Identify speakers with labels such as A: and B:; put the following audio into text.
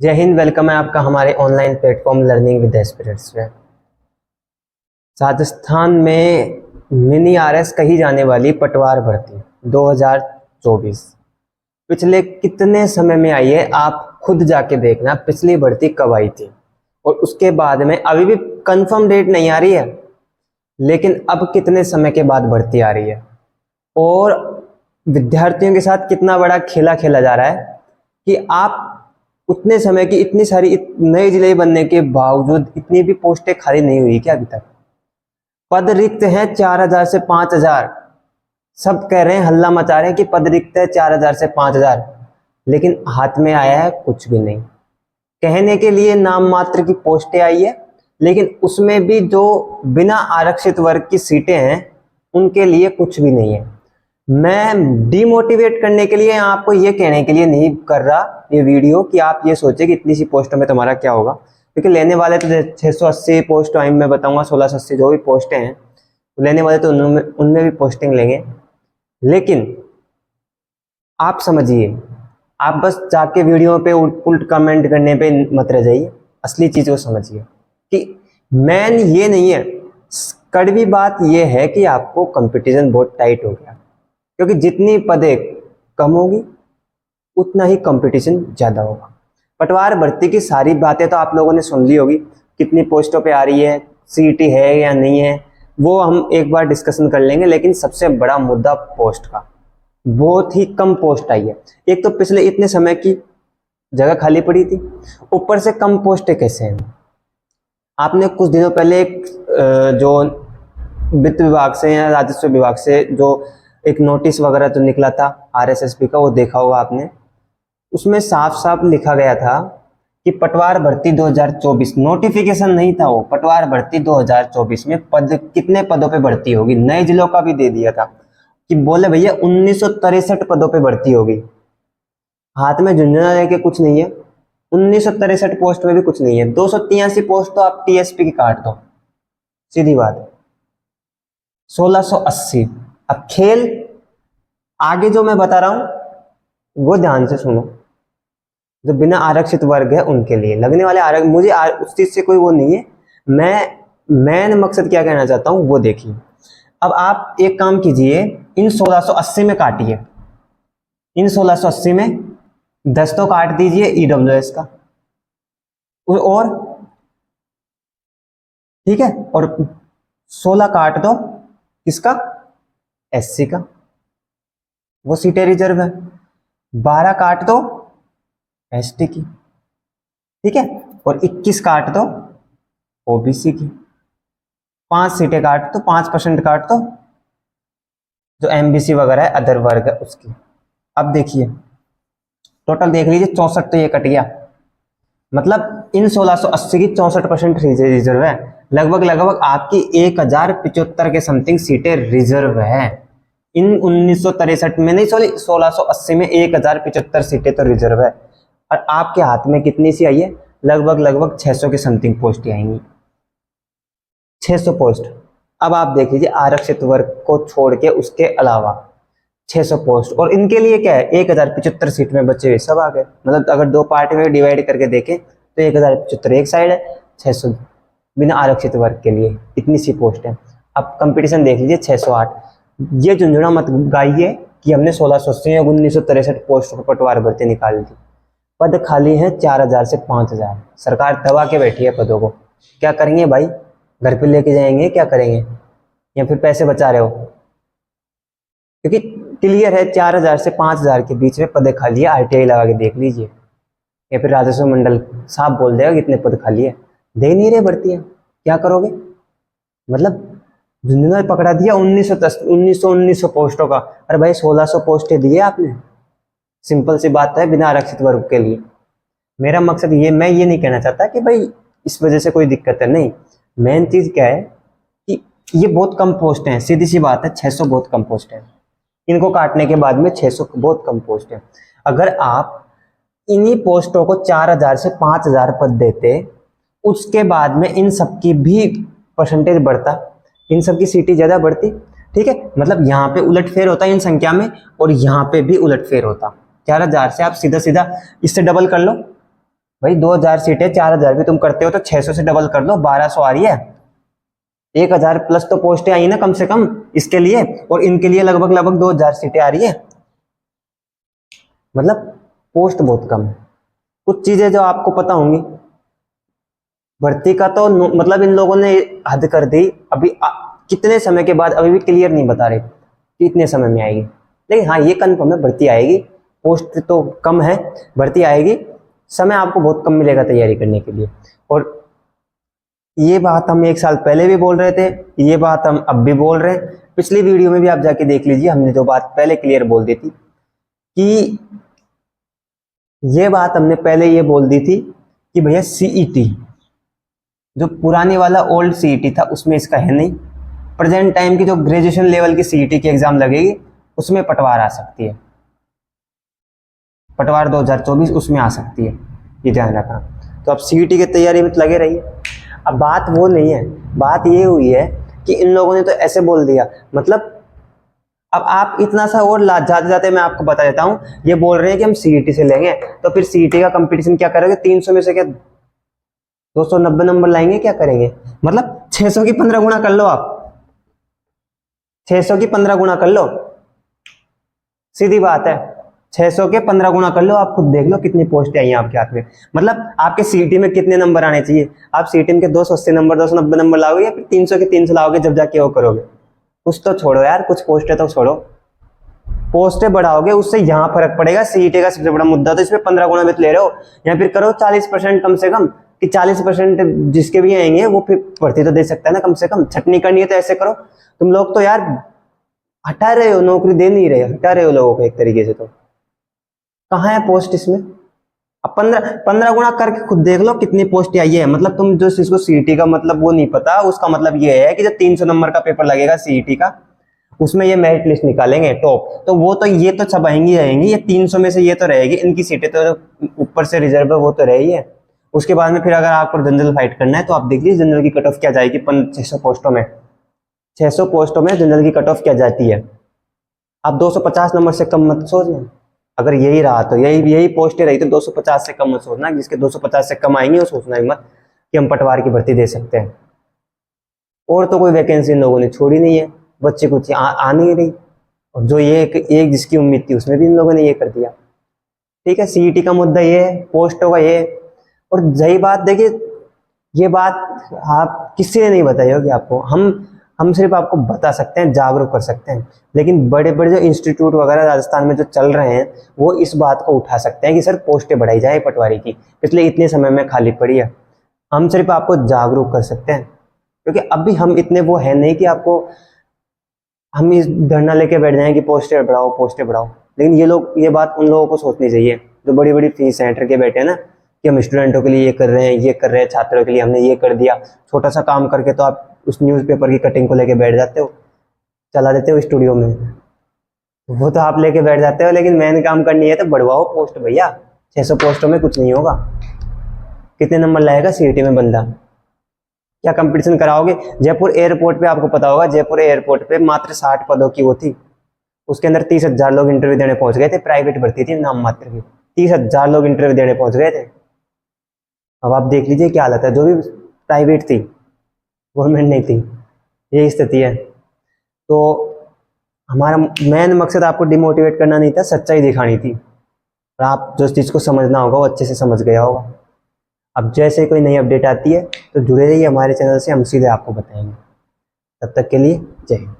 A: जय हिंद। वेलकम है आपका हमारे online platform learning with aspirants में। राजस्थान में मिनी आरएस कही जाने वाली पटवार भर्ती 2024 पिछले कितने समय में आई है, आप खुद जाके देखना पिछली भर्ती कब आई थी। और उसके बाद में अभी भी कंफर्म डेट नहीं आ रही है, लेकिन अब कितने समय के बाद भर्ती आ रही है और विद्यार्थियों के साथ कितना बड़ा खेला खेला जा रहा है कि आप उतने समय की इतनी सारी नए जिले बनने के बावजूद इतनी भी पोस्टें खाली नहीं हुई क्या अभी तक। पद रिक्त हैं 4000 से 5000। सब कह रहे हैं, हल्ला मचा रहे हैं कि पद रिक्त है 4000 से 5000, लेकिन हाथ में आया है कुछ भी नहीं। कहने के लिए नाम मात्र की पोस्टें आई है, लेकिन उसमें भी जो बिना आरक्षित वर्ग की सीटें हैं उनके लिए कुछ भी नहीं है। मैं डिमोटिवेट करने के लिए, आपको ये कहने के लिए नहीं कर रहा ये वीडियो कि आप ये सोचे कि इतनी सी पोस्टों में तुम्हारा क्या होगा, क्योंकि लेने वाले तो 680 पोस्ट टाइम में बताऊंगा, 1680 जो भी पोस्टें हैं लेने वाले तो उनमें भी पोस्टिंग लेंगे। लेकिन आप समझिए, आप बस जाके वीडियो पे उल्ट कमेंट करने पे मत रह जाइए, असली चीज को समझिए कि मेन ये नहीं है। कड़वी बात ये है कि आपको कंपटीशन बहुत टाइट हो गया, क्योंकि जितनी पदें कम होगी उतना ही कंपटीशन ज़्यादा होगा। पटवार भर्ती की सारी बातें तो आप लोगों ने सुन ली होगी, कितनी पोस्टों पे आ रही है, सीटी है या नहीं है, वो हम एक बार डिस्कशन कर लेंगे। लेकिन सबसे बड़ा मुद्दा पोस्ट का, बहुत ही कम पोस्ट आई है। एक तो पिछले इतने समय की जगह खाली पड़ी थी, ऊपर से कम पोस्टें कैसे हैं। आपने कुछ दिनों पहले एक जो वित्त विभाग से या राजस्व विभाग से जो एक नोटिस वगैरह जो निकला था आरएसएसबी का, वो देखा होगा आपने। उसमें साफ साफ लिखा गया था कि पटवार भर्ती 2024, नोटिफिकेशन नहीं था वो, पटवार भर्ती 2024 में पद कितने पदों पे भर्ती होगी, नए जिलों का भी दे दिया था कि बोले भैया 1963 पदों पे भर्ती होगी। हाथ में झुंझुना लेके कुछ नहीं है, 1963 पोस्ट में भी कुछ नहीं है। 283 पोस्ट तो आप टीएसपी की काट दो, सीधी बात। 1680। अब खेल आगे जो मैं बता रहा हूं वो ध्यान से सुनो। जो बिना आरक्षित वर्ग है उनके लिए लगने वाले मुझे उस चीज से कोई वो नहीं है। मैं मकसद क्या कहना चाहता हूं वो देखिए। अब आप एक काम कीजिए, इन 1680 में काटिए, इन 1680 में 10 तो काट दीजिए ईडब्ल्यूएस का, और ठीक है, और 16 काट दो किसका, एससी का, वो सीटें रिजर्व है। 12 काट दो एसटी की, ठीक है, और 21 काट दो ओबीसी की। 5 सीटें काट दो, 5% काट दो जो एमबीसी वगैरह है, अदर वर्ग है उसकी। अब देखिए टोटल देख लीजिए, 64 तो ये कट गया, मतलब इन 1680 की 64% रिजर्व है। लगभग आपकी 1075 के समथिंग सीटें रिजर्व है। इन 1963 में नहीं, सॉरी 1680 में 1075 सीटें तो रिजर्व है, और आपके हाथ में कितनी सी आई है, लगभग 600 के समथिंग पोस्ट आएंगी, 600 पोस्ट। अब आप देख लीजिए आरक्षित वर्ग को छोड़ के उसके अलावा 600 पोस्ट, और इनके लिए क्या है, 1075 सीट में बच्चे हुए सब आ गए। मतलब अगर दो पार्ट में डिवाइड करके देखें तो 1075 एक साइड है, 600 बिना आरक्षित वर्ग के लिए, इतनी सी पोस्ट है। अब कंपटीशन देख लीजिए 608। ये झुंझुना मत गाइए कि हमने 1680 या 1963 पोस्ट पर पटवार भर्ती निकाल दी। पद खाली है 4000 से 5000। सरकार दबा के बैठी है पदों को। क्या करेंगे भाई, घर पे लेके जाएंगे, क्या करेंगे, या फिर पैसे बचा रहे हो? क्योंकि क्लियर है 4000 से 5000 के बीच में पद खाली है, आरटीआई लगा के देख लीजिए, या फिर राजस्व मंडल साफ बोल देगा कितने पद खाली है। दे नहीं रहे भर्तियां, क्या करोगे? मतलब झुंझुना पकड़ा दिया 1900 पोस्टों का। अरे भाई 1600 पोस्टें दिए आपने, सिंपल सी बात है, बिना आरक्षित वर्ग के लिए। मेरा मकसद ये, मैं ये नहीं कहना चाहता कि भाई इस वजह से कोई दिक्कत है, नहीं। मेन चीज क्या है कि ये बहुत कम पोस्ट हैं, सीधी सी बात है, 600 बहुत कम पोस्ट है। इनको काटने के बाद में 600 बहुत कम पोस्ट है। अगर आप इन्हीं पोस्टों को 4000 से 5000 पद देते, उसके बाद में इन सबकी भी परसेंटेज बढ़ता, इन सबकी सीटें ज्यादा बढ़ती, ठीक है। मतलब यहाँ पे उलटफेर होता इन संख्या में, और यहाँ पे भी उलटफेर होता। 4000 से आप सीधा सीधा इससे डबल कर लो, भाई 2000 सीटें, 4000 भी तुम करते हो तो 600 से डबल कर लो, 1200 आ रही है। 1000 प्लस तो पोस्टें आई ना कम से कम इसके लिए, और इनके लिए लगभग लगभग 2000 सीटें आ रही है। मतलब पोस्ट बहुत कम है। कुछ चीजें जो आपको पता होंगी भर्ती का, तो मतलब इन लोगों ने हद कर दी। अभी कितने समय के बाद, अभी भी क्लियर नहीं बता रहे कि इतने समय में आएगी, लेकिन हाँ ये कन्फर्म है भर्ती आएगी। पोस्ट तो कम है, भर्ती आएगी। समय आपको बहुत कम मिलेगा तैयारी करने के लिए। और ये बात हम 1 साल पहले भी बोल रहे थे, ये बात हम अब भी बोल रहे हैं। पिछली वीडियो में भी आप जाके देख लीजिए, हमने जो बात पहले क्लियर बोल दी थी कि ये बात हमने पहले ये बोल दी थी कि भैया सीईटी, जो पुराने वाला ओल्ड सीईटी था उसमें इसका है नहीं। प्रेजेंट टाइम की जो ग्रेजुएशन लेवल की सीईटी की एग्जाम लगेगी उसमें पटवार आ सकती है, पटवार 2024 उसमें आ सकती है, ये ध्यान रखना। तो अब सीईटी की तैयारी में तो लगे रहिए। अब बात वो नहीं है, बात ये हुई है कि इन लोगों ने तो ऐसे बोल दिया, मतलब अब आप इतना सा और जाते जाते मैं आपको बता देता हूँ, ये बोल रहे हैं कि हम सीईटी से लेंगे, तो फिर सीईटी का कंपटीशन क्या करोगे? 300 में से क्या 290 नंबर लाएंगे? क्या करेंगे? मतलब 600 की 15 गुना कर लो आप, 600 की 15 गुना कर लो, सीधी बात है। 600 के 15 गुना कर लो, आप खुद देख लो कितनी पोस्ट आई हैं आपके हाथ में। मतलब आपके सीईटी में कितने नंबर आने चाहिए? आप सीईटी में के 280 नंबर 290 नंबर लाओगे या फिर 300 के 300 लाओगे जब जाके वो करोगे? कुछ तो छोड़ो यार, कुछ पोस्टें तो छोड़ो, पोस्टें बढ़ाओगे उससे यहाँ फर्क पड़ेगा। सीईटी का सबसे बड़ा मुद्दा तो इसमें 15 गुना भी ले रहे हो, या फिर करो 40% कम से कम, कि 40% जिसके भी आएंगे वो फिर भर्ती तो दे सकता है ना कम से कम। छटनी करनी है तो ऐसे करो। तुम लोग तो यार हटा रहे हो, नौकरी दे नहीं रहे, हटा रहे हो लोगों को एक तरीके से। तो कहाँ है पोस्ट इसमें? अब 15 गुना करके खुद देख लो कितनी पोस्ट आई है। मतलब तुम जो जिसको सीईटी का मतलब वो नहीं पता, उसका मतलब ये है कि जो 300 नंबर का पेपर लगेगा सीईटी का, उसमें ये मेरिट लिस्ट निकालेंगे टॉप, तो वो तो ये तो सब आएंगी ये 300 में से ये तो रहेगी, इनकी सीटें तो ऊपर से रिजर्व है वो तो रही है। उसके बाद में फिर अगर आपको जनरल फाइट करना है तो आप देख लीजिए जनरल की कट ऑफ क्या जाएगी। 600 पोस्टों में, 600 पोस्टों में जनरल की कट ऑफ क्या जाती है। आप 250 नंबर से कम मत सोचना, अगर यही रहा तो यही पोस्टें रही तो 250 से कम मत सोचना। जिसके 250 से कम आएंगे वो सोचना ही मत कि हम पटवार की भर्ती दे सकते हैं। और तो कोई वैकेंसी इन लोगों ने छोड़ी नहीं है, बच्चे कुछ आ नहीं रही, और जो ये एक जिसकी उम्मीद थी उसमें भी इन लोगों ने ये कर दिया। ठीक है, सीईटी का मुद्दा ये है, पोस्टों का ये। और यही बात देखिए, ये बात आप किसी ने नहीं बताई होगी आपको, हम सिर्फ आपको बता सकते हैं, जागरूक कर सकते हैं। लेकिन बड़े बड़े जो इंस्टीट्यूट वगैरह राजस्थान में जो चल रहे हैं वो इस बात को उठा सकते हैं कि सर पोस्टें बढ़ाई जाए पटवारी की, इसलिए इतने समय में खाली पड़ी है। हम सिर्फ आपको जागरूक कर सकते हैं, क्योंकि अभी हम इतने वो है नहीं कि आपको हम इस धरना लेके बैठ जाएं कि पोस्टें बढ़ाओ पोस्टें बढ़ाओ। लेकिन ये बात उन लोगों को सोचनी चाहिए जो बड़ी बड़ी फीस सेंटर के बैठे हैं ना, कि हम स्टूडेंटों के लिए ये कर रहे हैं, ये कर रहे हैं, छात्रों के लिए हमने ये कर दिया। छोटा सा काम करके तो आप उस न्यूज़पेपर की कटिंग को लेके बैठ जाते हो, चला देते हो स्टूडियो में, वो तो आप लेके बैठ जाते हो। लेकिन मेन काम करनी है तो बढ़वाओ पोस्ट भैया। 600 पोस्टों में कुछ नहीं होगा। कितने नंबर लाएगा सीईटी में बंदा? क्या कंपटीशन कराओगे? जयपुर एयरपोर्ट पे आपको पता होगा, जयपुर एयरपोर्ट पे मात्र 60 पदों की वो थी, उसके अंदर 30,000 लोग इंटरव्यू देने पहुंच गए थे। प्राइवेट भर्ती थी नाम मात्र की, 30,000 लोग इंटरव्यू देने पहुंच गए थे। अब आप देख लीजिए क्या हालत है। जो भी प्राइवेट थी, गवर्नमेंट नहीं थी, यही स्थिति है। तो हमारा मेन मकसद आपको डिमोटिवेट करना नहीं था, सच्चाई दिखानी थी। और आप जो चीज़ को समझना होगा वो अच्छे से समझ गया होगा। अब जैसे कोई नई अपडेट आती है तो जुड़े रहिए हमारे चैनल से, हम सीधे आपको बताएंगे। तब तक के लिए जय हिंद।